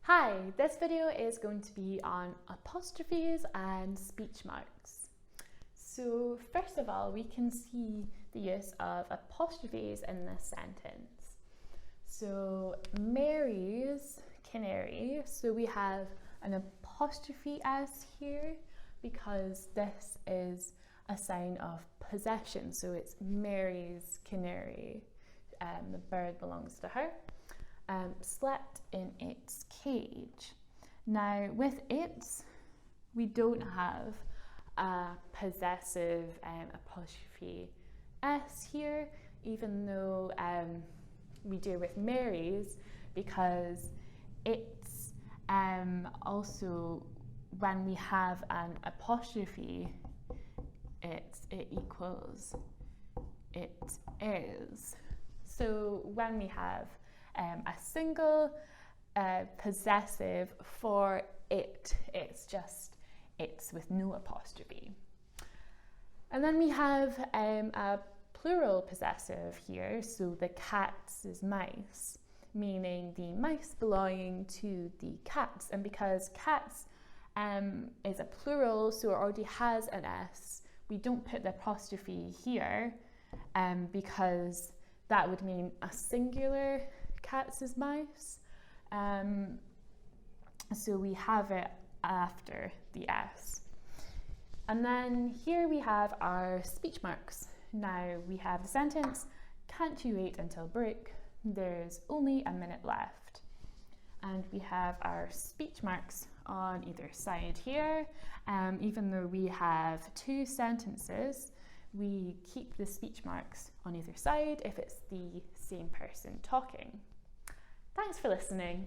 Hi, this video is going to be on apostrophes and speech marks. So first of all, we can see the use of apostrophes in this sentence. So Mary's canary, so we have an apostrophe S here because this is a sign of possession. So it's Mary's canary, the bird belongs to her. Slept in its cage. Now with its, we don't have a possessive apostrophe S here, even though we do with Mary's, because it's also, when we have an apostrophe, it equals it is. So when we have a single possessive for it, it's just it's with no apostrophe. And then we have a plural possessive here, so the cats is mice, meaning the mice belonging to the cats. And because cats is a plural, so it already has an S, we don't put the apostrophe here because that would mean a singular cats is mice, so we have it after the S. And then here we have our speech marks. Now we have the sentence, can't you wait until break? There's only a minute left. And we have our speech marks on either side here. Even though we have two sentences, we keep the speech marks on either side if it's the same person talking. Thanks for listening.